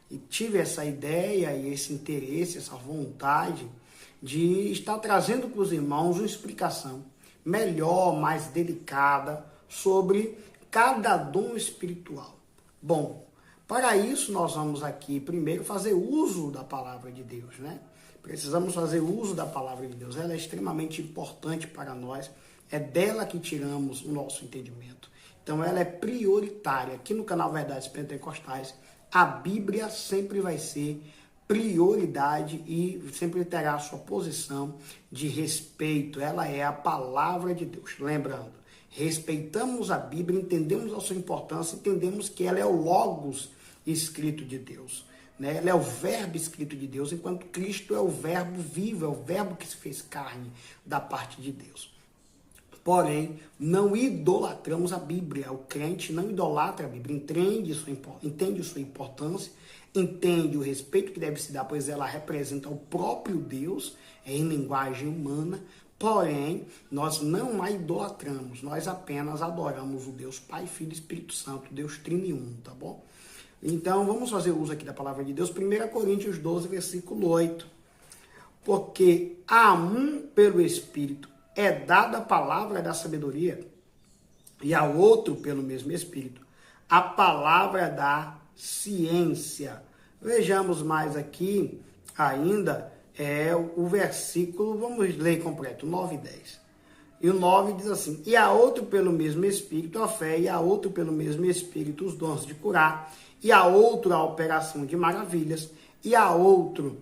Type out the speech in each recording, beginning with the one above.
e tive essa ideia e esse interesse, essa vontade de estar trazendo para os irmãos uma explicação melhor, mais delicada sobre cada dom espiritual. Bom, para isso nós vamos aqui primeiro fazer uso da palavra de Deus, né? Precisamos fazer uso da palavra de Deus. Ela é extremamente importante para nós. É dela que tiramos o nosso entendimento. Então ela é prioritária. Aqui no canal Verdades Pentecostais, a Bíblia sempre vai ser prioridade e sempre terá a sua posição de respeito. Ela é a palavra de Deus. Lembrando, respeitamos a Bíblia, entendemos a sua importância, entendemos que ela é o Logos escrito de Deus. Né? Ela é o verbo escrito de Deus, enquanto Cristo é o verbo vivo, é o verbo que se fez carne da parte de Deus. Porém, não idolatramos a Bíblia. O crente não idolatra a Bíblia, entende sua importância, entende o respeito que deve se dar, pois ela representa o próprio Deus em linguagem humana. Porém, nós não a idolatramos, nós apenas adoramos o Deus Pai, Filho e Espírito Santo, Deus Trinium, tá bom? Então, vamos fazer uso aqui da palavra de Deus. 1 Coríntios 12, versículo 8. Porque a um pelo Espírito é dada a palavra da sabedoria, e ao outro pelo mesmo Espírito a palavra da ciência. Vejamos mais aqui ainda o versículo, vamos ler completo, 9 e 10. E o 9 diz assim: e a outro pelo mesmo Espírito a fé, e a outro pelo mesmo Espírito os dons de curar, e a outro a operação de maravilhas, e a outro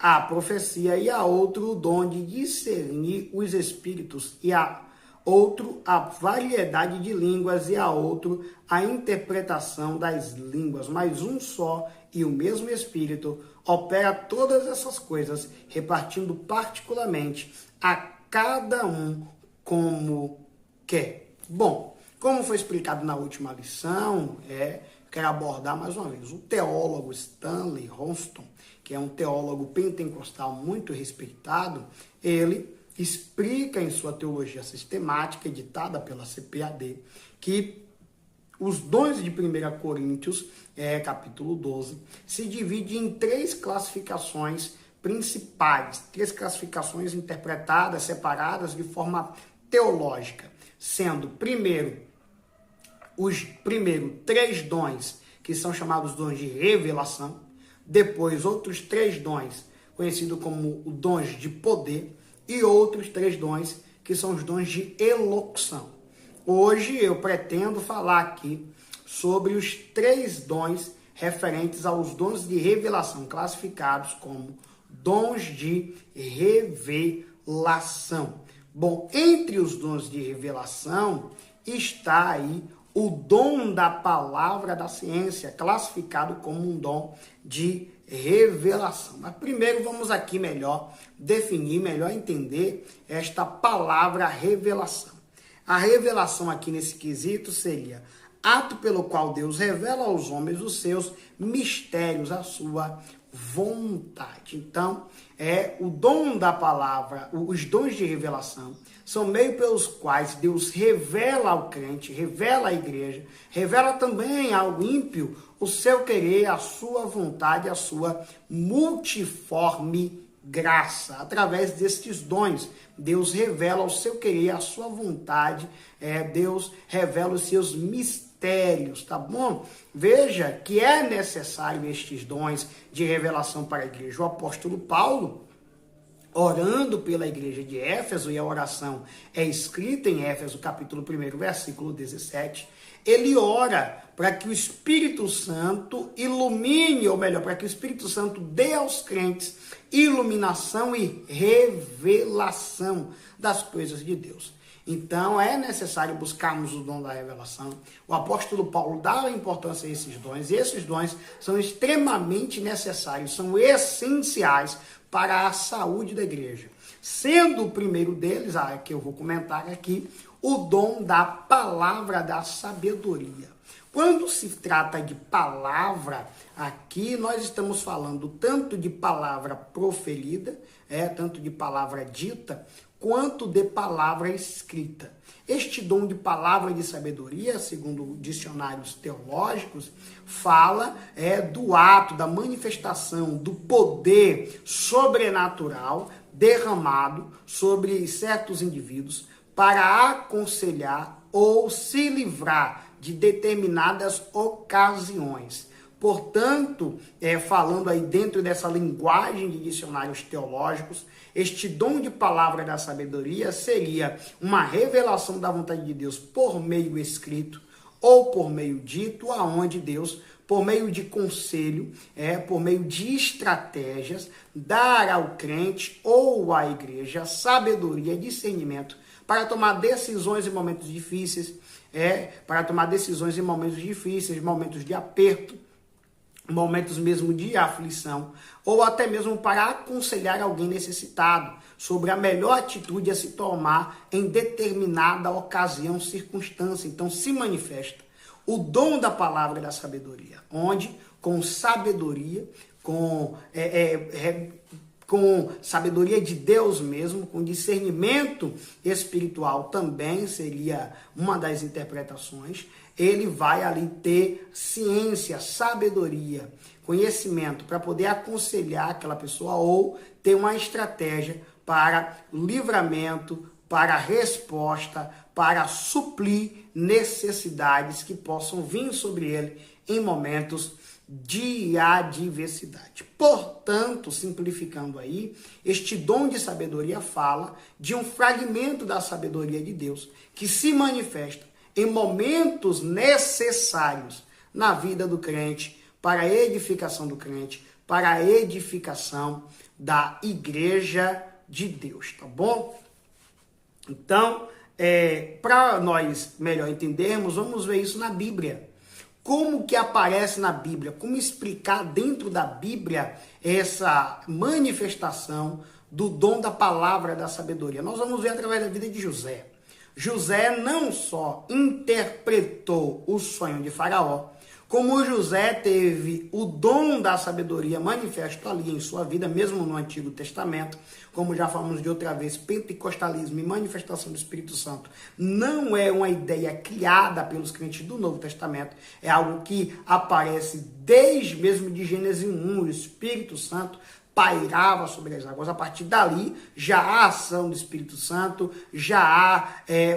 a profecia, e a outro o dom de discernir os espíritos, e a outro a variedade de línguas, e a outro a interpretação das línguas. Mas um só e o mesmo Espírito opera todas essas coisas, repartindo particularmente a cada um como quer. Bom, como foi explicado na última lição, quero abordar mais uma vez. O teólogo Stanley Ronston, que é um teólogo pentecostal muito respeitado, ele explica em sua teologia sistemática, editada pela CPAD, que os dons de 1 Coríntios, capítulo 12, se divide em 3 classificações principais, 3 classificações interpretadas, separadas de forma teológica, sendo os 3 dons, que são chamados dons de revelação, depois outros 3 dons, conhecidos como os dons de poder, e outros 3 dons, que são os dons de elocução. Hoje eu pretendo falar aqui sobre os 3 dons referentes aos dons de revelação, classificados como dons de revelação. Bom, entre os dons de revelação está aí o dom da palavra da ciência, classificado como um dom de revelação. Mas primeiro vamos aqui melhor definir, melhor entender esta palavra revelação. A revelação aqui nesse quesito seria ato pelo qual Deus revela aos homens os seus mistérios, a sua vontade. Então, o dom da palavra, os dons de revelação, são meio pelos quais Deus revela ao crente, revela à igreja, revela também ao ímpio o seu querer, a sua vontade, a sua multiforme graça. Através destes dons, Deus revela o seu querer, a sua vontade, Deus revela os seus mistérios, tá bom? Veja que é necessário estes dons de revelação para a igreja. O apóstolo Paulo, orando pela igreja de Éfeso, e a oração é escrita em Éfeso, capítulo 1, versículo 17, ele ora para que o Espírito Santo ilumine, ou melhor, para que o Espírito Santo dê aos crentes iluminação e revelação das coisas de Deus. Então, é necessário buscarmos o dom da revelação. O apóstolo Paulo dá importância a esses dons, e esses dons são extremamente necessários, são essenciais para a saúde da igreja. Sendo o primeiro deles, que eu vou comentar aqui, o dom da palavra da sabedoria. Quando se trata de palavra, aqui nós estamos falando tanto de palavra proferida, tanto de palavra dita, quanto de palavra escrita. Este dom de palavra de sabedoria, segundo dicionários teológicos, fala do ato, da manifestação, do poder sobrenatural derramado sobre certos indivíduos para aconselhar ou se livrar de determinadas ocasiões. Portanto, falando aí dentro dessa linguagem de dicionários teológicos, este dom de palavra da sabedoria seria uma revelação da vontade de Deus por meio escrito ou por meio dito, aonde Deus, por meio de conselho, por meio de estratégias, dar ao crente ou à igreja sabedoria, discernimento para tomar decisões em momentos difíceis, momentos de aperto, momentos mesmo de aflição, ou até mesmo para aconselhar alguém necessitado sobre a melhor atitude a se tomar em determinada ocasião, circunstância. Então se manifesta o dom da palavra da sabedoria, onde com sabedoria, com sabedoria de Deus mesmo, com discernimento espiritual também seria uma das interpretações, ele vai ali ter ciência, sabedoria, conhecimento para poder aconselhar aquela pessoa ou ter uma estratégia para livramento, para resposta, para suprir necessidades que possam vir sobre ele em momentos de adversidade. Portanto, simplificando aí, este dom de sabedoria fala de um fragmento da sabedoria de Deus que se manifesta em momentos necessários na vida do crente, para a edificação do crente, para a edificação da igreja de Deus, tá bom? Então, para nós melhor entendermos, vamos ver isso na Bíblia. Como que aparece na Bíblia? Como explicar dentro da Bíblia essa manifestação do dom da palavra da sabedoria? Nós vamos ver através da vida de José. José não só interpretou o sonho de Faraó, como José teve o dom da sabedoria manifesto ali em sua vida, mesmo no Antigo Testamento, como já falamos de outra vez, pentecostalismo e manifestação do Espírito Santo não é uma ideia criada pelos crentes do Novo Testamento, é algo que aparece desde mesmo de Gênesis 1, o Espírito Santo pairava sobre as águas. A partir dali, já há ação do Espírito Santo, já há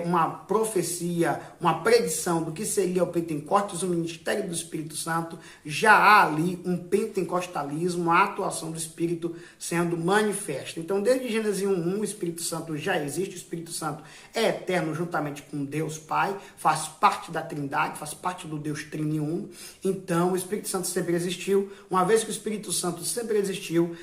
uma profecia, uma predição do que seria o Pentecostes, o ministério do Espírito Santo, já há ali um pentecostalismo, uma atuação do Espírito sendo manifesta. Então, desde Gênesis 1, o Espírito Santo já existe, o Espírito Santo é eterno juntamente com Deus Pai, faz parte da Trindade, faz parte do Deus Triniuno. Então, o Espírito Santo sempre existiu. Uma vez que o Espírito Santo sempre existiu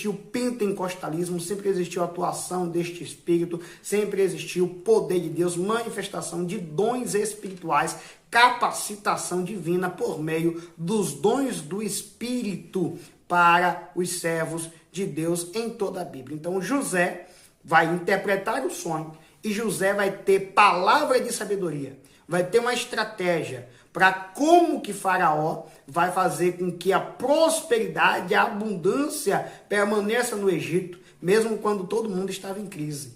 o pentecostalismo, sempre existiu a atuação deste Espírito, sempre existiu o poder de Deus, manifestação de dons espirituais, capacitação divina por meio dos dons do Espírito para os servos de Deus em toda a Bíblia. Então José vai interpretar o sonho e José vai ter palavra de sabedoria, vai ter uma estratégia para como que Faraó vai fazer com que a prosperidade, a abundância permaneça no Egito, mesmo quando todo mundo estava em crise.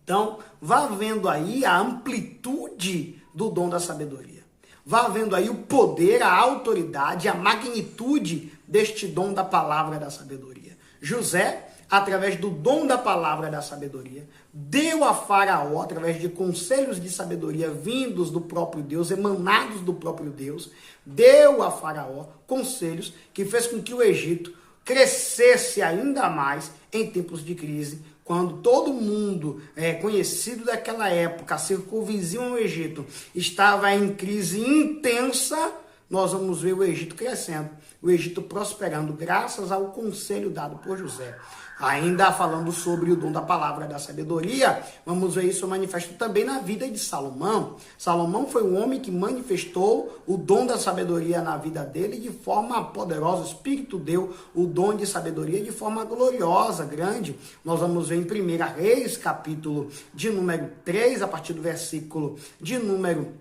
Então, vá vendo aí a amplitude do dom da sabedoria. Vá vendo aí o poder, a autoridade, a magnitude deste dom da palavra da sabedoria. José, através do dom da palavra da sabedoria, deu a Faraó, através de conselhos de sabedoria vindos do próprio Deus, emanados do próprio Deus, deu a Faraó conselhos que fez com que o Egito crescesse ainda mais em tempos de crise, quando todo mundo conhecido daquela época, circunvizinho ao Egito, estava em crise intensa. Nós vamos ver o Egito crescendo, o Egito prosperando, graças ao conselho dado por José. Ainda falando sobre o dom da palavra da sabedoria, vamos ver isso manifesto também na vida de Salomão. Salomão foi um homem que manifestou o dom da sabedoria na vida dele de forma poderosa. O Espírito deu o dom de sabedoria de forma gloriosa, grande. Nós vamos ver em 1 Reis, capítulo de número 3, a partir do versículo de número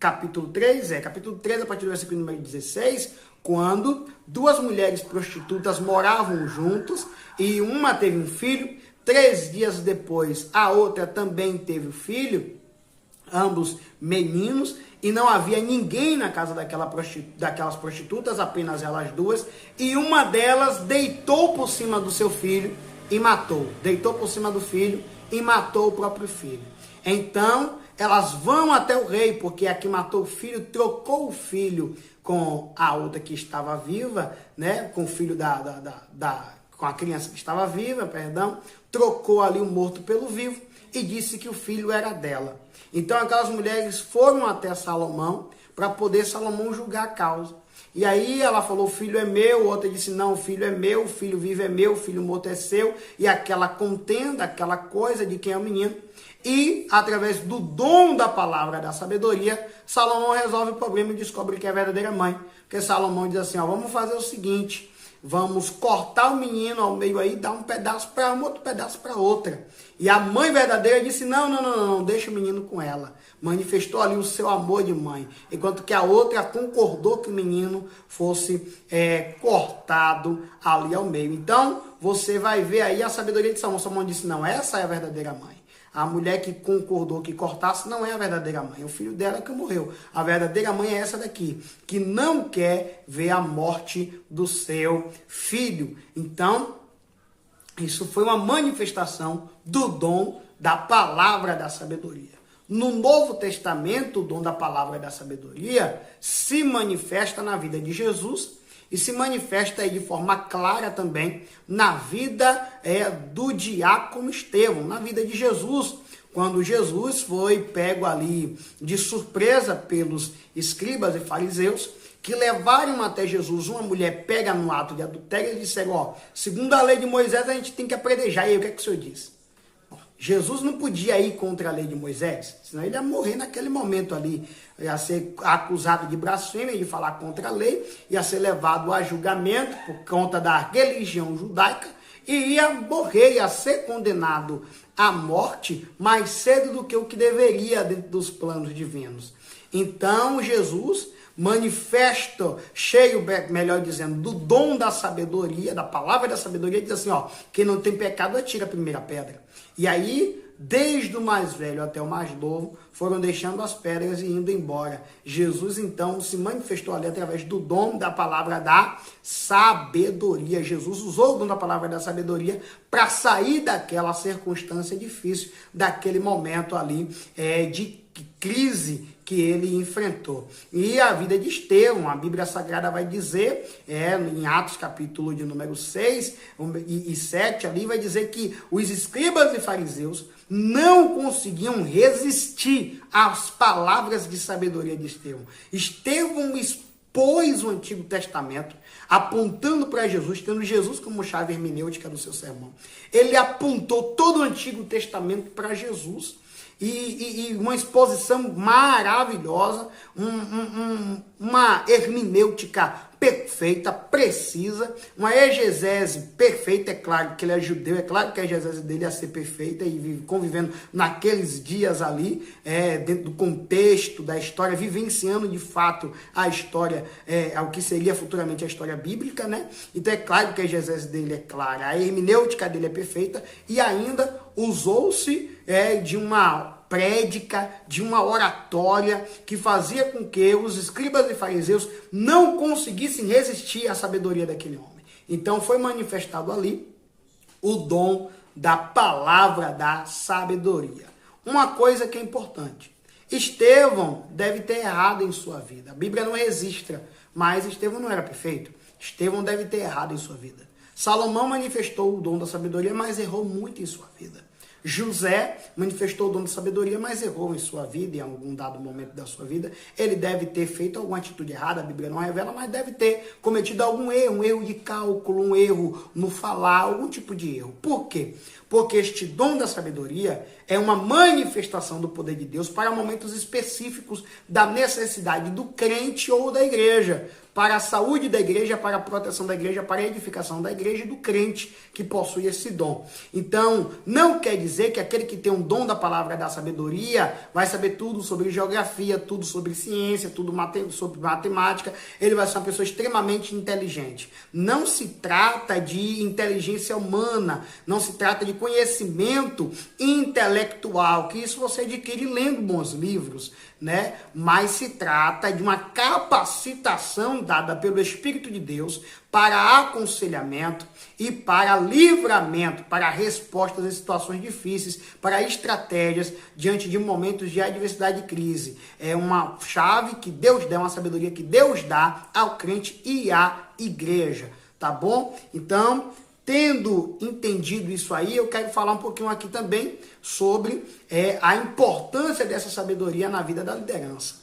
capítulo 3, a partir do versículo número 16, quando duas mulheres prostitutas moravam juntas e uma teve um filho, 3 dias depois, a outra também teve o filho, ambos meninos, e não havia ninguém na casa daquelas prostitutas, apenas elas duas, e uma delas deitou por cima do seu filho e matou. Deitou por cima do filho e matou o próprio filho. Então, elas vão até o rei, porque a que matou o filho trocou o filho com a outra que estava viva, né? Com o filho com a criança que estava viva, perdão, trocou ali o morto pelo vivo e disse que o filho era dela. Então aquelas mulheres foram até Salomão para poder Salomão julgar a causa. E aí ela falou, o filho é meu, outra disse, não, o filho é meu, o filho vivo é meu, o filho morto é seu. E aquela contenda, aquela coisa de quem é o menino. E através do dom da palavra da sabedoria, Salomão resolve o problema e descobre que é a verdadeira mãe. Porque Salomão diz assim, ó, vamos fazer o seguinte, vamos cortar o menino ao meio aí, dar um pedaço para uma, outro pedaço para outra. E a mãe verdadeira disse, não, deixa o menino com ela. Manifestou ali o seu amor de mãe. Enquanto que a outra concordou que o menino fosse cortado ali ao meio. Então, você vai ver aí a sabedoria de Salomão. Salomão disse, não, essa é a verdadeira mãe. A mulher que concordou que cortasse não é a verdadeira mãe. O filho dela que morreu. A verdadeira mãe é essa daqui, que não quer ver a morte do seu filho. Então, isso foi uma manifestação do dom da palavra da sabedoria. No Novo Testamento, o dom da palavra da sabedoria se manifesta na vida de Jesus e se manifesta aí de forma clara também na vida do diácono Estevão, na vida de Jesus. Quando Jesus foi pego ali de surpresa pelos escribas e fariseus, que levaram até Jesus uma mulher pega no ato de adultério e disseram, ó, segundo a lei de Moisés, a gente tem que apredejar. E aí, o que é que o senhor diz? Jesus não podia ir contra a lei de Moisés, senão ele ia morrer naquele momento ali, ia ser acusado de blasfêmia, de falar contra a lei, ia ser levado a julgamento por conta da religião judaica e ia morrer, ia ser condenado à morte mais cedo do que o que deveria dentro dos planos divinos. Então Jesus manifesto, cheio, melhor dizendo, do dom da sabedoria, da palavra da sabedoria, diz assim, ó, quem não tem pecado atira a primeira pedra. E aí, desde o mais velho até o mais novo, foram deixando as pedras e indo embora. Jesus, então, se manifestou ali através do dom da palavra da sabedoria. Jesus usou o dom da palavra da sabedoria para sair daquela circunstância difícil, daquele momento ali de crise que ele enfrentou. E a vida de Estevão, a Bíblia Sagrada vai dizer, em Atos capítulo de número 6 e 7, ali vai dizer que os escribas e fariseus não conseguiam resistir às palavras de sabedoria de Estevão. Estevão expôs o Antigo Testamento, apontando para Jesus, tendo Jesus como chave hermenêutica do seu sermão. Ele apontou todo o Antigo Testamento para Jesus. E uma exposição maravilhosa, uma hermenêutica perfeita, precisa, uma exegese perfeita. É claro que ele é judeu, é claro que a exegese dele ia ser perfeita e convivendo naqueles dias ali, dentro do contexto da história, vivenciando de fato a história, o que seria futuramente a história bíblica, né? Então é claro que a exegese dele é clara, a hermenêutica dele é perfeita e ainda usou-se de uma prédica, de uma oratória que fazia com que os escribas e fariseus não conseguissem resistir à sabedoria daquele homem. Então foi manifestado ali o dom da palavra da sabedoria. Uma coisa que é importante, Estevão deve ter errado em sua vida. A Bíblia não registra, mas Estevão não era perfeito. Estevão deve ter errado em sua vida. Salomão manifestou o dom da sabedoria, mas errou muito em sua vida. José manifestou o dom de sabedoria, mas errou em sua vida, em algum dado momento da sua vida. Ele deve ter feito alguma atitude errada, a Bíblia não revela, mas deve ter cometido algum erro, um erro de cálculo, um erro no falar, algum tipo de erro. Por quê? Porque este dom da sabedoria é uma manifestação do poder de Deus para momentos específicos da necessidade do crente ou da igreja, para a saúde da igreja, para a proteção da igreja, para a edificação da igreja e do crente que possui esse dom. Então, não quer dizer que aquele que tem um dom da palavra da sabedoria vai saber tudo sobre geografia, tudo sobre ciência, tudo sobre matemática, ele vai ser uma pessoa extremamente inteligente. Não se trata de inteligência humana, não se trata de conhecimento intelectual, que isso você adquire lendo bons livros, né? Mas se trata de uma capacitação dada pelo Espírito de Deus para aconselhamento e para livramento, para respostas em situações difíceis, para estratégias diante de momentos de adversidade e crise. É uma chave que Deus dá, uma sabedoria que Deus dá ao crente e à igreja, tá bom? Então, tendo entendido isso aí, eu quero falar um pouquinho aqui também sobre a importância dessa sabedoria na vida da liderança.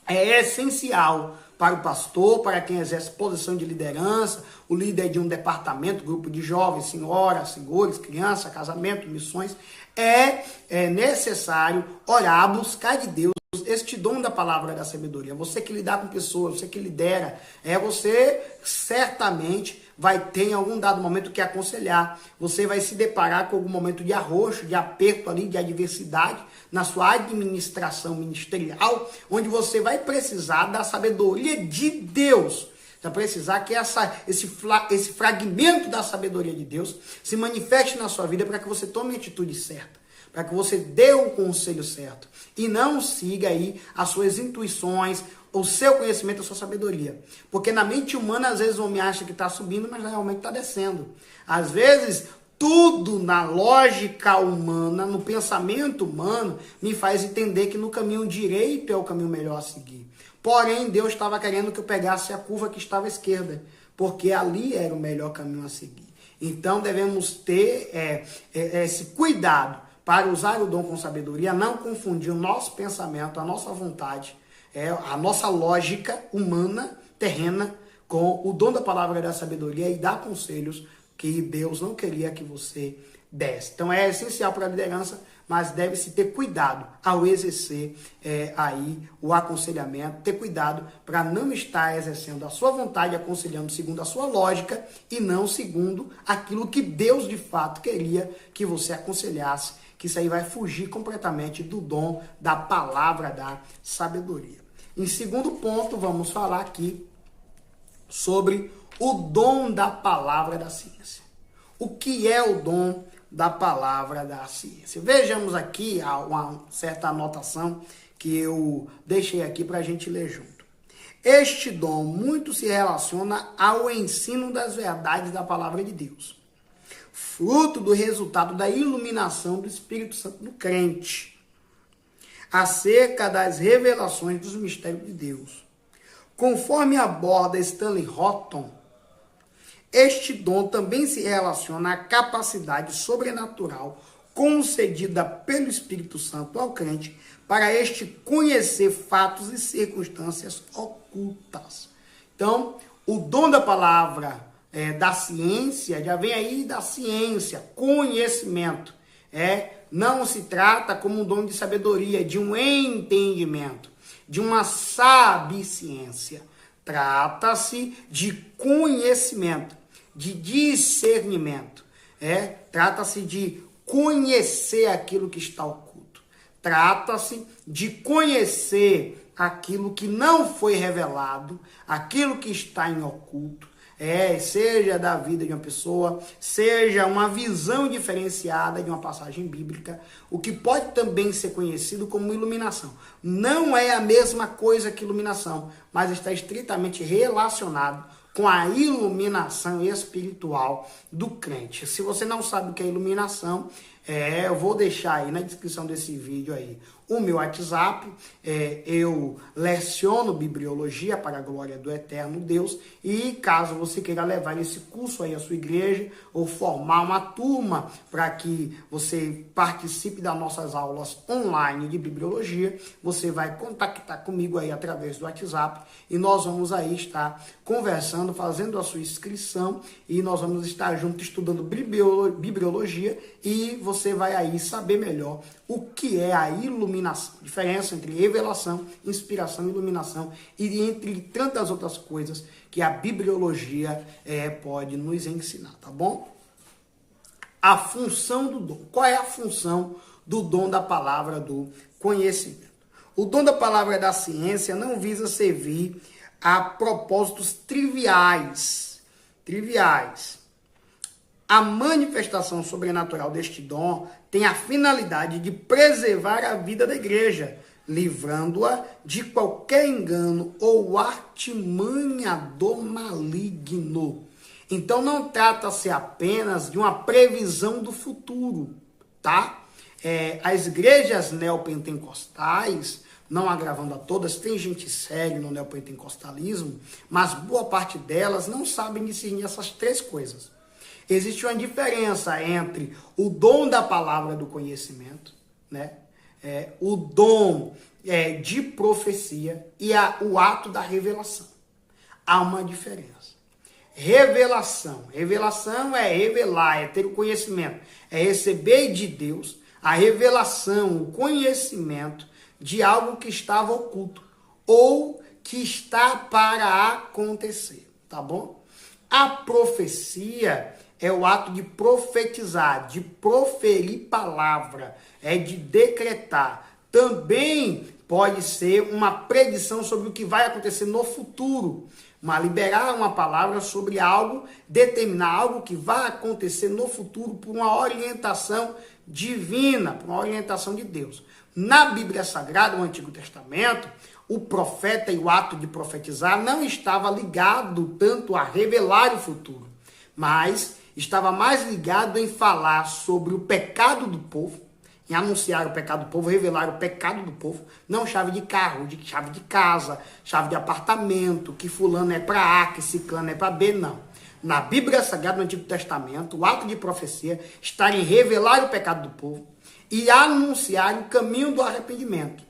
É essencial para o pastor, para quem exerce posição de liderança, o líder de um departamento, grupo de jovens, senhoras, senhores, crianças, casamento, missões, é necessário orar, buscar de Deus este dom da palavra da sabedoria. Você que lidar com pessoas, você que lidera, você certamente vai ter em algum dado momento que aconselhar. Você vai se deparar com algum momento de arroxo, de aperto ali, de adversidade na sua administração ministerial, onde você vai precisar da sabedoria de Deus. Vai precisar que esse fragmento da sabedoria de Deus se manifeste na sua vida para que você tome a atitude certa, para que você dê o conselho certo e não siga aí as suas intuições, o seu conhecimento, a sua sabedoria. Porque na mente humana, às vezes o homem acha que está subindo, mas realmente está descendo. Às vezes, tudo na lógica humana, no pensamento humano, me faz entender que no caminho direito é o caminho melhor a seguir. Porém, Deus estava querendo que eu pegasse a curva que estava à esquerda, porque ali era o melhor caminho a seguir. Então, devemos ter esse cuidado para usar o dom com sabedoria, não confundir o nosso pensamento, a nossa vontade, a nossa lógica humana, terrena, com o dom da palavra da sabedoria e dar conselhos que Deus não queria que você desse. Então é essencial para a liderança, mas deve-se ter cuidado ao exercer aí o aconselhamento, ter cuidado para não estar exercendo a sua vontade, aconselhando segundo a sua lógica e não segundo aquilo que Deus de fato queria que você aconselhasse, que isso aí vai fugir completamente do dom da palavra da sabedoria. Em segundo ponto, vamos falar aqui sobre o dom da palavra da ciência. O que é o dom da palavra da ciência? Vejamos aqui uma certa anotação que eu deixei aqui para a gente ler junto. Este dom muito se relaciona ao ensino das verdades da palavra de Deus, fruto do resultado da iluminação do Espírito Santo no crente, acerca das revelações dos mistérios de Deus. Conforme aborda Stanley Horton, este dom também se relaciona à capacidade sobrenatural concedida pelo Espírito Santo ao crente para este conhecer fatos e circunstâncias ocultas. Então, o dom da palavra da ciência, já vem aí da ciência, conhecimento. Não se trata como um dom de sabedoria, de um entendimento, de uma sabiciência. Trata-se de conhecimento, de discernimento. Trata-se de conhecer aquilo que está oculto. Trata-se de conhecer aquilo que não foi revelado, aquilo que está em oculto. Seja da vida de uma pessoa, seja uma visão diferenciada de uma passagem bíblica, o que pode também ser conhecido como iluminação. Não é a mesma coisa que iluminação, mas está estritamente relacionado com a iluminação espiritual do crente. Se você não sabe o que é iluminação, eu vou deixar aí na descrição desse vídeo aí o meu WhatsApp. Eu leciono bibliologia para a glória do eterno Deus, e caso você queira levar esse curso aí à sua igreja ou formar uma turma para que você participe das nossas aulas online de bibliologia, você vai contactar comigo aí através do WhatsApp e nós vamos aí estar conversando, fazendo a sua inscrição, e nós vamos estar juntos estudando bibliologia, e você vai aí saber melhor o que é a iluminação, diferença entre revelação, inspiração e iluminação, e entre tantas outras coisas que a bibliologia pode nos ensinar, tá bom? A função do dom. Qual é a função do dom da palavra do conhecimento? O dom da palavra da ciência não visa servir a propósitos triviais. A manifestação sobrenatural deste dom tem a finalidade de preservar a vida da igreja, livrando-a de qualquer engano ou artimanha do maligno. Então não trata-se apenas de uma previsão do futuro, tá? As igrejas neopentecostais, não agravando a todas, tem gente séria no neopentecostalismo, mas boa parte delas não sabem discernir essas três coisas. Existe uma diferença entre o dom da palavra do conhecimento, né? O dom de profecia e o ato da revelação. Há uma diferença. Revelação é revelar, é ter o conhecimento, é receber de Deus a revelação, o conhecimento de algo que estava oculto ou que está para acontecer, tá bom? A profecia é o ato de profetizar, de proferir palavra, de decretar. Também pode ser uma predição sobre o que vai acontecer no futuro, liberar uma palavra sobre algo, determinar algo que vai acontecer no futuro por uma orientação divina, por uma orientação de Deus. Na Bíblia Sagrada, no Antigo Testamento, o profeta e o ato de profetizar não estava ligado tanto a revelar o futuro, mas estava mais ligado em falar sobre o pecado do povo, em anunciar o pecado do povo, revelar o pecado do povo, não chave de carro, chave de casa, chave de apartamento, que fulano é para A, que ciclano é para B, não. Na Bíblia Sagrada, no Antigo Testamento, o ato de profecia está em revelar o pecado do povo e anunciar o caminho do arrependimento.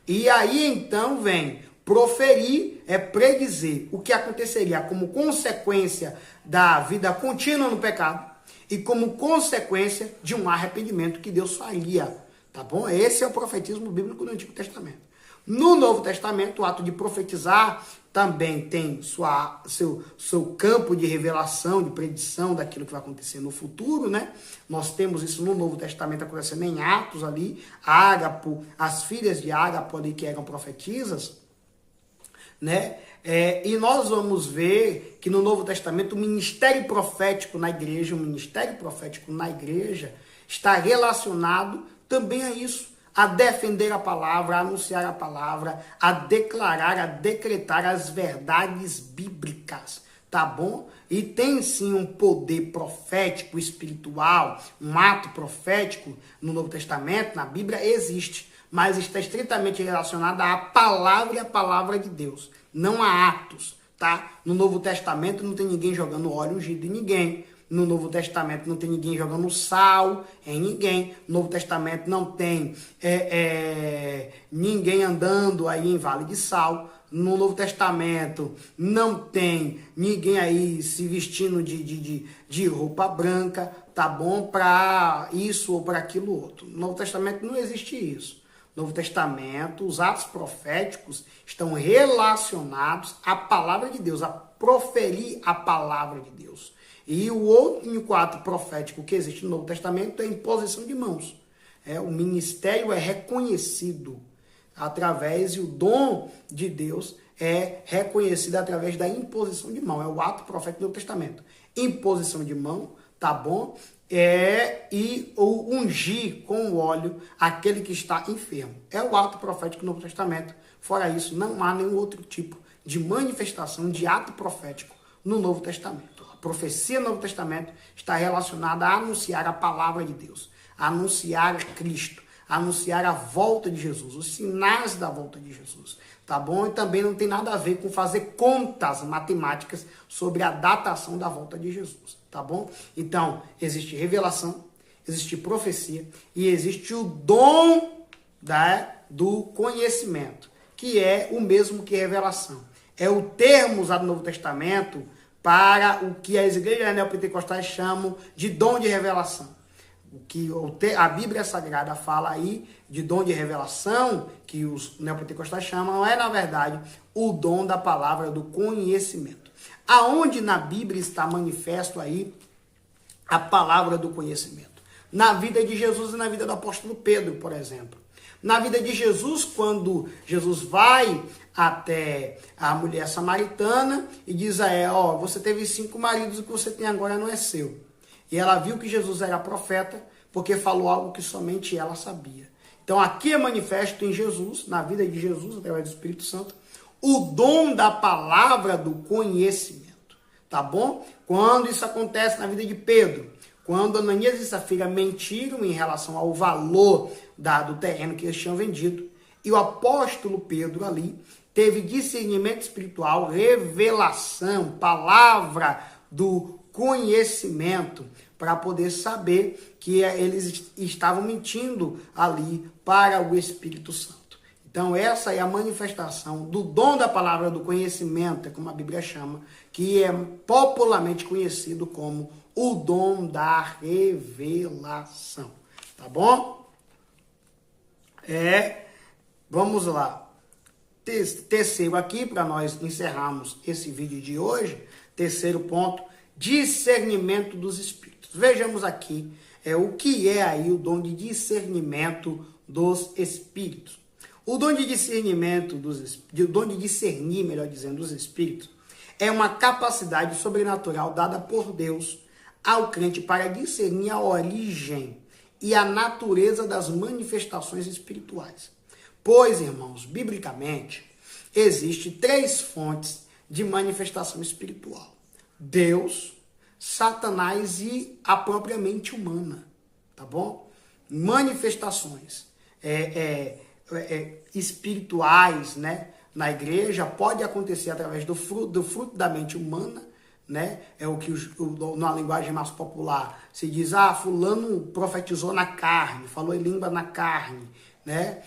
E aí então vem proferir, predizer o que aconteceria como consequência da vida contínua no pecado e como consequência de um arrependimento que Deus faria, tá bom? Esse é o profetismo bíblico do Antigo Testamento. No Novo Testamento, o ato de profetizar também tem seu campo de revelação, de predição daquilo que vai acontecer no futuro, né? Nós temos isso no Novo Testamento acontecendo em Atos ali, Ágapo, as filhas de Ágapo ali que eram profetisas, né? E nós vamos ver que no Novo Testamento o ministério profético na igreja, está relacionado também a isso, a defender a palavra, a anunciar a palavra, a declarar, a decretar as verdades bíblicas, tá bom? E tem sim um poder profético, espiritual, um ato profético no Novo Testamento, na Bíblia, existe, mas está estritamente relacionado à palavra e à palavra de Deus. Não há atos, tá? No Novo Testamento não tem ninguém jogando óleo ungido em ninguém. No Novo Testamento não tem ninguém jogando sal em ninguém. No Novo Testamento não tem ninguém andando aí em vale de sal. No Novo Testamento não tem ninguém aí se vestindo de roupa branca, tá bom? Para isso ou para aquilo outro. No Novo Testamento não existe isso. Novo Testamento, os atos proféticos estão relacionados à palavra de Deus, a proferir a palavra de Deus. E o único ato profético que existe no Novo Testamento é a imposição de mãos. O ministério é reconhecido através, e o dom de Deus é reconhecido através da imposição de mão. É o ato profético do Novo Testamento. Imposição de mão, tá bom? E o ungir com o óleo aquele que está enfermo. É o ato profético do Novo Testamento. Fora isso, não há nenhum outro tipo de manifestação de ato profético no Novo Testamento. A profecia no Novo Testamento está relacionada a anunciar a palavra de Deus, a anunciar Cristo, a anunciar a volta de Jesus, os sinais da volta de Jesus, tá bom? E também não tem nada a ver com fazer contas matemáticas sobre a datação da volta de Jesus, tá bom? Então, existe revelação, existe profecia e existe o dom do conhecimento, que é o mesmo que revelação. É o termo usado no Novo Testamento para o que as igrejas neopentecostais chamam de dom de revelação. a Bíblia Sagrada fala aí de dom de revelação, que os neopentecostais chamam, é na verdade o dom da palavra do conhecimento. Aonde na Bíblia está manifesto aí a palavra do conhecimento? Na vida de Jesus e na vida do apóstolo Pedro, por exemplo. Na vida de Jesus, quando Jesus vai até a mulher samaritana e diz a ela, você teve 5 maridos, o que você tem agora não é seu. E ela viu que Jesus era profeta, porque falou algo que somente ela sabia. Então aqui é manifesto em Jesus, na vida de Jesus, através do Espírito Santo, o dom da palavra do conhecimento. Tá bom? Quando isso acontece na vida de Pedro, quando Ananias e Safira mentiram em relação ao valor do terreno que eles tinham vendido, e o apóstolo Pedro ali teve discernimento espiritual, revelação, palavra do conhecimento, para poder saber que eles estavam mentindo ali para o Espírito Santo. Então essa é a manifestação do dom da palavra do conhecimento, é como a Bíblia chama, que é popularmente conhecido como o dom da revelação. Tá bom? Vamos lá. Terceiro aqui, para nós encerrarmos esse vídeo de hoje, terceiro ponto, discernimento dos espíritos. Vejamos aqui o que é aí o dom de discernimento dos espíritos. O dom de discernimento melhor dizendo, dos espíritos, é uma capacidade sobrenatural dada por Deus ao crente para discernir a origem e a natureza das manifestações espirituais. Pois, irmãos, biblicamente, existem 3 fontes de manifestação espiritual: Deus, Satanás e a própria mente humana, tá bom? Manifestações espirituais, né, na igreja pode acontecer através do fruto da mente humana, né? É o que na linguagem mais popular se diz, fulano profetizou na carne, falou em língua na carne, né?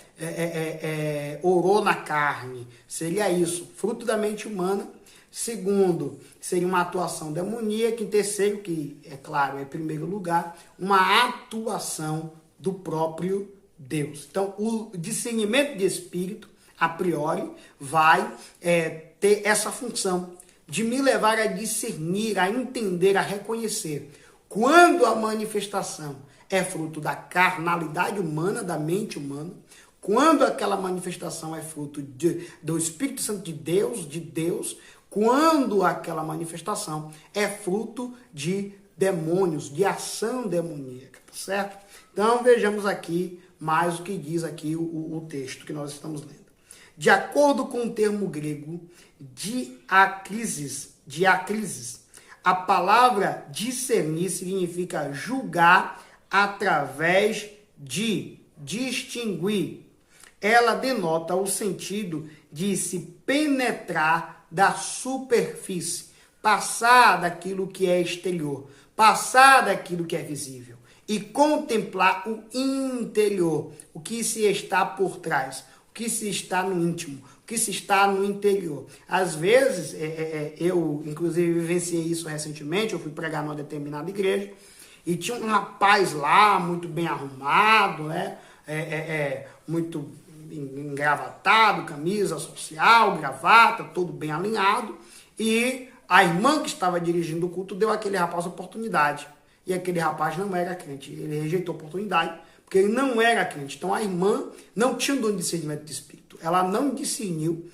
Orou na carne, seria isso, fruto da mente humana. Segundo, seria uma atuação demoníaca. Em terceiro, que é claro, é em primeiro lugar, uma atuação do próprio Deus. Então, o discernimento de espírito, a priori, vai ter essa função de me levar a discernir, a entender, a reconhecer quando a manifestação é fruto da carnalidade humana, da mente humana, quando aquela manifestação é fruto do Espírito Santo de Deus, quando aquela manifestação é fruto de demônios, de ação demoníaca, tá certo? Então vejamos aqui mais o que diz aqui o texto que nós estamos lendo. De acordo com o termo grego diacrisis, a palavra discernir significa julgar através de, distinguir. Ela denota o sentido de se penetrar da superfície, passar daquilo que é exterior, passar daquilo que é visível e contemplar o interior, o que se está por trás, o que se está no íntimo, o que se está no interior. Às vezes, eu inclusive vivenciei isso recentemente, eu fui pregar numa determinada igreja e tinha um rapaz lá, muito bem arrumado, né? Muito engravatado, camisa social, gravata, todo bem alinhado, e a irmã que estava dirigindo o culto deu àquele rapaz a oportunidade, e aquele rapaz não era crente, ele rejeitou a oportunidade, porque ele não era crente. Então a irmã não tinha um dom de discernimento de espírito, ela não discerniu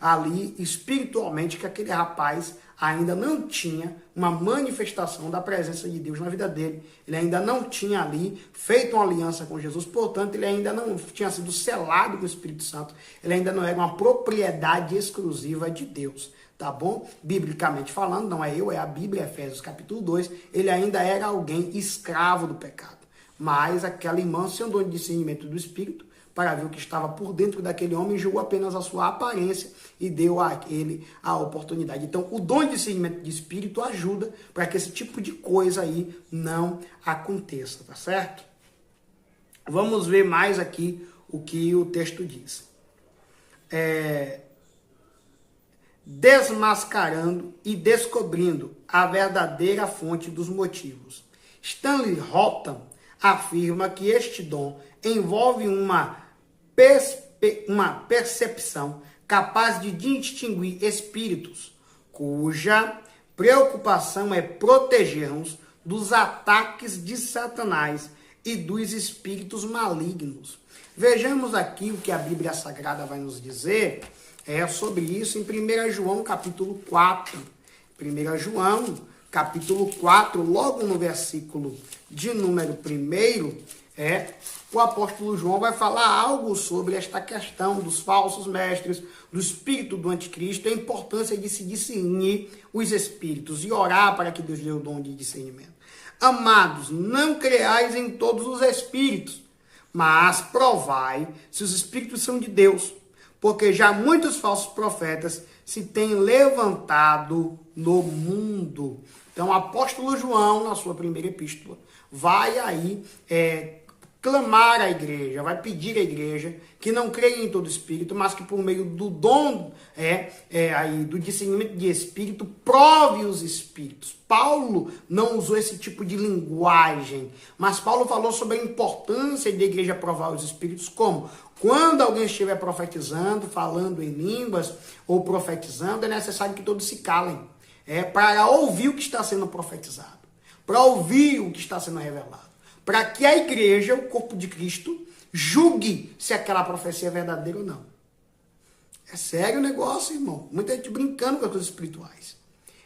ali espiritualmente que aquele rapaz ainda não tinha uma manifestação da presença de Deus na vida dele, ele ainda não tinha ali feito uma aliança com Jesus, portanto ele ainda não tinha sido selado com o Espírito Santo, ele ainda não era uma propriedade exclusiva de Deus, tá bom? Biblicamente falando, não é eu, é a Bíblia, Efésios capítulo 2, ele ainda era alguém escravo do pecado, mas aquela irmã se andou em discernimento do Espírito, para ver o que estava por dentro daquele homem, julgou apenas a sua aparência e deu a ele a oportunidade. Então, o dom de discernimento de espírito ajuda para que esse tipo de coisa aí não aconteça, tá certo? Vamos ver mais aqui o que o texto diz. Desmascarando e descobrindo a verdadeira fonte dos motivos. Stanley Hotham afirma que este dom envolve uma percepção capaz de distinguir espíritos, cuja preocupação é proteger-nos dos ataques de Satanás e dos espíritos malignos. Vejamos aqui o que a Bíblia Sagrada vai nos dizer sobre isso em 1 João capítulo 4. 1 João capítulo 4, logo no versículo de número 1, o apóstolo João vai falar algo sobre esta questão dos falsos mestres, do espírito do anticristo, a importância de se discernir os espíritos e orar para que Deus dê o dom de discernimento. Amados, não creais em todos os espíritos, mas provai se os espíritos são de Deus, porque já muitos falsos profetas se têm levantado no mundo. Então, o apóstolo João, na sua primeira epístola, vai aí clamar à igreja, vai pedir à igreja que não creia em todo espírito, mas que por meio do dom do discernimento de espírito, prove os espíritos. Paulo não usou esse tipo de linguagem, mas Paulo falou sobre a importância de a igreja provar os espíritos, como quando alguém estiver profetizando, falando em línguas ou profetizando, é necessário que todos se calem, para ouvir o que está sendo profetizado, para ouvir o que está sendo revelado, para que a igreja, o corpo de Cristo, julgue se aquela profecia é verdadeira ou não. É sério o negócio, irmão. Muita gente brincando com as coisas espirituais.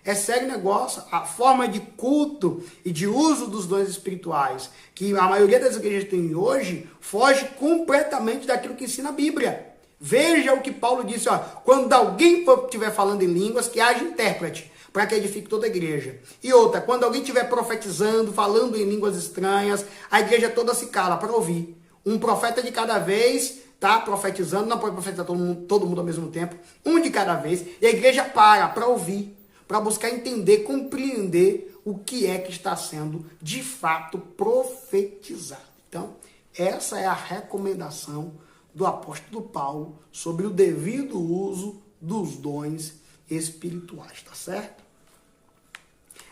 É sério o negócio. A forma de culto e de uso dos dons espirituais que a maioria das igrejas tem hoje foge completamente daquilo que ensina a Bíblia. Veja o que Paulo disse, quando alguém estiver falando em línguas, que haja intérprete, para que edifique toda a igreja. E outra, quando alguém estiver profetizando, falando em línguas estranhas, a igreja toda se cala para ouvir. Um profeta de cada vez, tá profetizando, não pode profetizar todo mundo ao mesmo tempo, um de cada vez, e a igreja para ouvir, para buscar entender, compreender o que é que está sendo de fato profetizado. Então, essa é a recomendação do apóstolo Paulo sobre o devido uso dos dons espirituais, tá certo?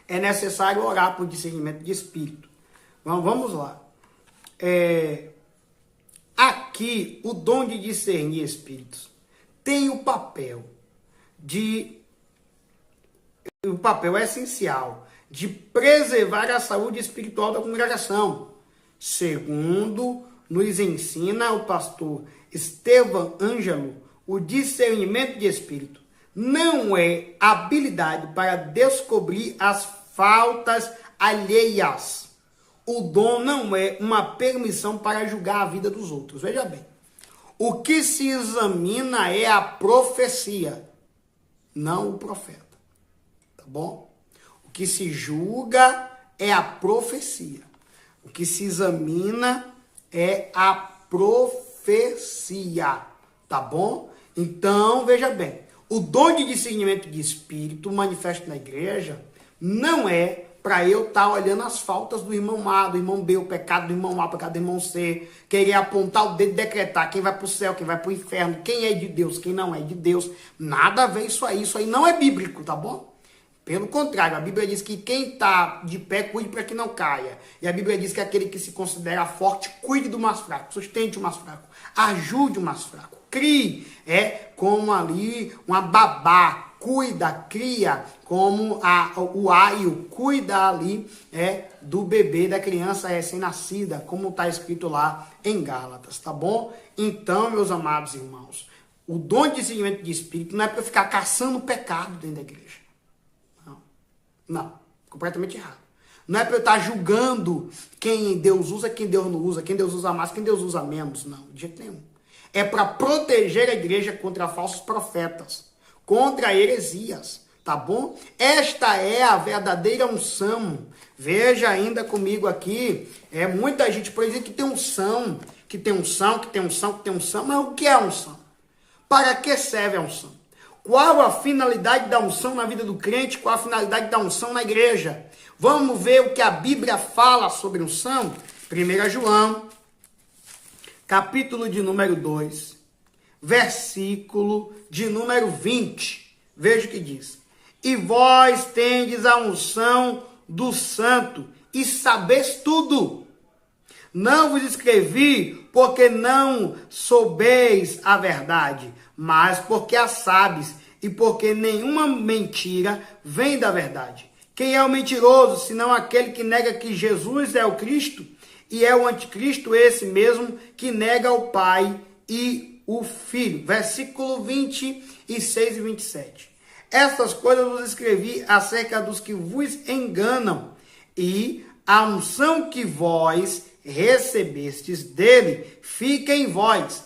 É necessário orar por discernimento de espírito. Vamos lá. Aqui, o dom de discernir espíritos tem o papel essencial de preservar a saúde espiritual da congregação, segundo nos ensina o pastor Estevam Ângelo. O discernimento de espírito não é habilidade para descobrir as faltas alheias. O dom não é uma permissão para julgar a vida dos outros. Veja bem, o que se examina é a profecia, não o profeta. Tá bom? O que se julga é a profecia. O que se examina é a profecia. Tá bom? Então, veja bem, o dom de discernimento de espírito manifesto na igreja não é para eu estar olhando as faltas do irmão A, do irmão B, o pecado do irmão A, o pecado do irmão C, querer apontar o dedo e decretar quem vai para o céu, quem vai para o inferno, quem é de Deus, quem não é de Deus. Nada a ver isso aí não é bíblico, tá bom? Pelo contrário, a Bíblia diz que quem está de pé, cuide para que não caia. E a Bíblia diz que aquele que se considera forte, cuide do mais fraco, sustente o mais fraco, ajude o mais fraco. Crie, como ali uma babá, cuida, cria, como o aio, cuida ali do bebê, da criança recém-nascida, como está escrito lá em Gálatas, tá bom? Então, meus amados irmãos, o dom de discernimento de espírito não é para ficar caçando pecado dentro da igreja. Não, completamente errado. Não é para eu estar julgando quem Deus usa, quem Deus não usa, quem Deus usa mais, quem Deus usa menos. Não, de jeito nenhum. É para proteger a igreja contra falsos profetas, contra heresias, tá bom? Esta é a verdadeira unção. Veja ainda comigo aqui, muita gente, por exemplo, que tem unção, mas o que é a unção? Para que serve a unção? Qual a finalidade da unção na vida do crente? Qual a finalidade da unção na igreja? Vamos ver o que a Bíblia fala sobre unção? 1 João, capítulo de número 2, versículo de número 20. Veja o que diz. E vós tendes a unção do santo e sabeis tudo. Não vos escrevi porque não soubeis a verdade, mas porque a sabes, e porque nenhuma mentira vem da verdade. Quem é o mentiroso, senão aquele que nega que Jesus é o Cristo? E é o anticristo esse mesmo que nega o Pai e o Filho. Versículo 26 e 27. Estas coisas vos escrevi acerca dos que vos enganam, e a unção que vós recebestes dele fica em vós,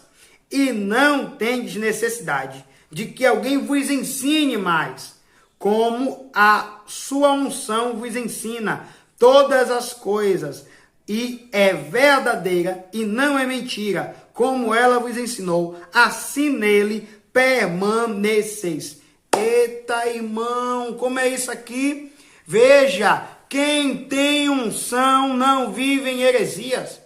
e não tendes necessidade de que alguém vos ensine mais, como a sua unção vos ensina todas as coisas, e é verdadeira e não é mentira, como ela vos ensinou, assim nele permaneceis. Eita, irmão, como é isso aqui? Veja, quem tem unção não vive em heresias.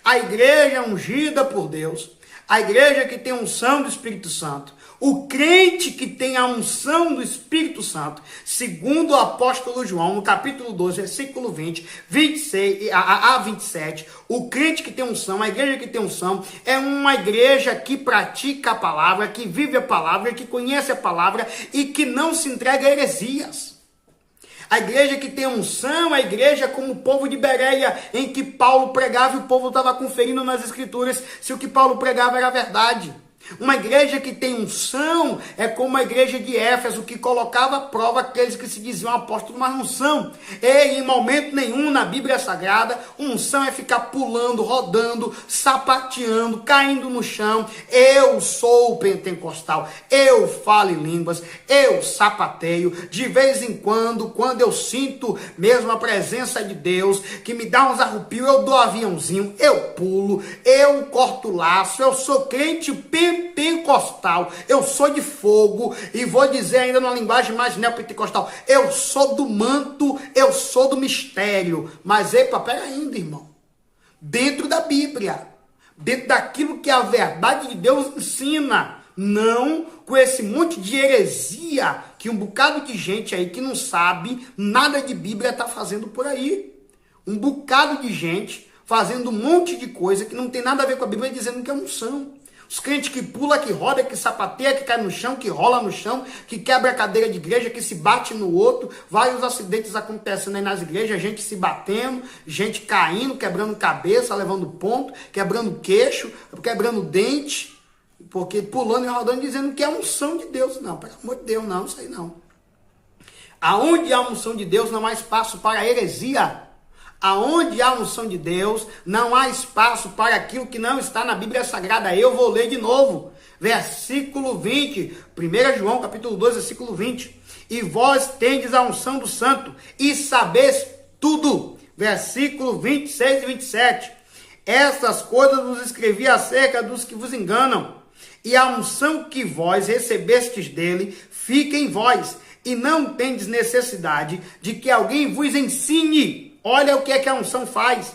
A igreja ungida por Deus, a igreja que tem unção do Espírito Santo, o crente que tem a unção do Espírito Santo, segundo o apóstolo João, no capítulo 12, versículo 20, 26 a 27, o crente que tem unção, a igreja que tem unção, é uma igreja que pratica a palavra, que vive a palavra, que conhece a palavra e que não se entrega a heresias. A igreja que tem unção, a igreja como o povo de Bereia, em que Paulo pregava e o povo estava conferindo nas escrituras se o que Paulo pregava era verdade. Uma igreja que tem unção é como a igreja de Éfeso, que colocava à prova aqueles que se diziam apóstolos, mas não são. E em momento nenhum na Bíblia Sagrada, unção é ficar pulando, rodando, sapateando, caindo no chão. Eu sou pentecostal, eu falo em línguas, eu sapateio. De vez em quando eu sinto mesmo a presença de Deus, que me dá uns arrupios, eu dou aviãozinho, eu pulo, eu corto laço, eu sou crente pentecostal, eu sou de fogo, e vou dizer ainda numa linguagem mais neopentecostal, eu sou do manto, eu sou do mistério. Mas epa, pera ainda, irmão, dentro da Bíblia, dentro daquilo que a verdade de Deus ensina, não com esse monte de heresia que um bocado de gente aí que não sabe nada de Bíblia está fazendo por aí. Um bocado de gente fazendo um monte de coisa que não tem nada a ver com a Bíblia, dizendo que é unção. Os crentes que pula, que roda, que sapateia, que cai no chão, que rola no chão, que quebra a cadeira de igreja, que se bate no outro. Vários acidentes acontecendo aí nas igrejas, gente se batendo, gente caindo, quebrando cabeça, levando ponto, quebrando queixo, quebrando dente, porque pulando e rodando, dizendo que é a unção de Deus. Não, pelo amor de Deus, não, isso aí não. Aonde há unção de Deus, não há espaço para heresia. Aonde há unção de Deus, não há espaço para aquilo que não está na Bíblia Sagrada. Eu vou ler de novo. Versículo 20. 1 João, capítulo 2, versículo 20. E vós tendes a unção do Santo e sabeis tudo. Versículo 26 e 27. Estas coisas vos escrevi acerca dos que vos enganam. E a unção que vós recebestes dele fica em vós. E não tendes necessidade de que alguém vos ensine. Olha o que é que a unção faz.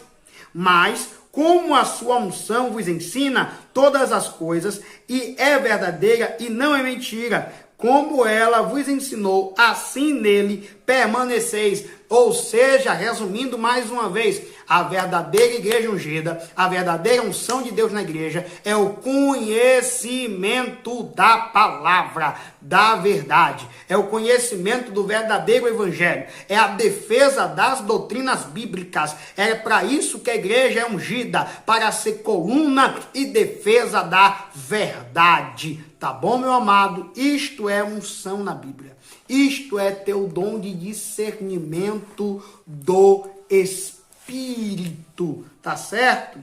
Mas, como a sua unção vos ensina todas as coisas, e é verdadeira e não é mentira, como ela vos ensinou, assim nele permaneceis. Ou seja, resumindo mais uma vez, a verdadeira igreja ungida, a verdadeira unção de Deus na igreja é o conhecimento da palavra, da verdade. É o conhecimento do verdadeiro evangelho. É a defesa das doutrinas bíblicas. É para isso que a igreja é ungida, para ser coluna e defesa da verdade. Tá bom, meu amado? Isto é unção na Bíblia. Isto é ter o dom de discernimento do Espírito. Tá certo?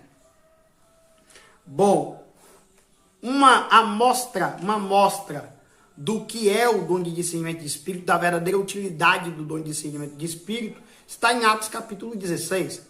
Bom, uma amostra do que é o dom de discernimento de Espírito, da verdadeira utilidade do dom de discernimento de Espírito, está em Atos capítulo 16.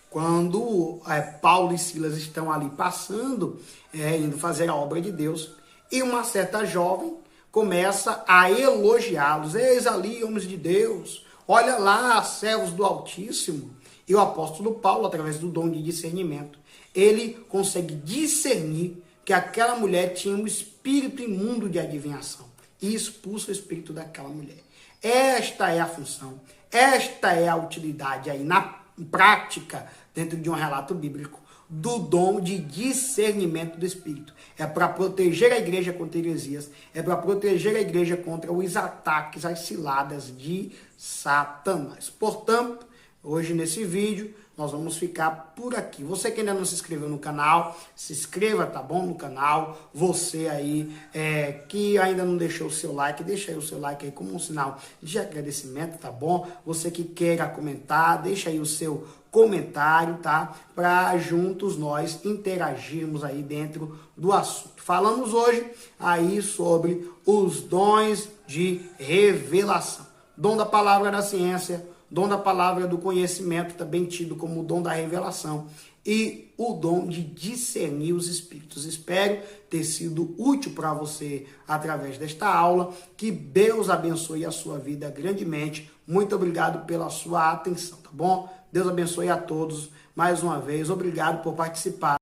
Quando Paulo e Silas estão ali passando, indo fazer a obra de Deus, e uma certa jovem começa a elogiá-los. Eis ali, homens de Deus, olha lá, servos do Altíssimo. E o apóstolo Paulo, através do dom de discernimento, ele consegue discernir que aquela mulher tinha um espírito imundo de adivinhação e expulsa o espírito daquela mulher. Esta é a função, esta é a utilidade aí na prática, dentro de um relato bíblico, do dom de discernimento do Espírito. É para proteger a igreja contra heresias, é para proteger a igreja contra os ataques, as ciladas de Satanás. Portanto, hoje nesse vídeo, nós vamos ficar por aqui. Você que ainda não se inscreveu no canal, se inscreva, tá bom, no canal. Você aí que ainda não deixou o seu like, deixa aí o seu like aí como um sinal de agradecimento, tá bom? Você que queira comentar, deixa aí o seu comentário, tá? Para juntos nós interagirmos aí dentro do assunto. Falamos hoje aí sobre os dons de revelação. Dom da palavra da ciência, dom da palavra do conhecimento, também tido como o dom da revelação, e o dom de discernir os espíritos. Espero ter sido útil para você através desta aula. Que Deus abençoe a sua vida grandemente. Muito obrigado pela sua atenção, tá bom? Deus abençoe a todos mais uma vez. Obrigado por participar.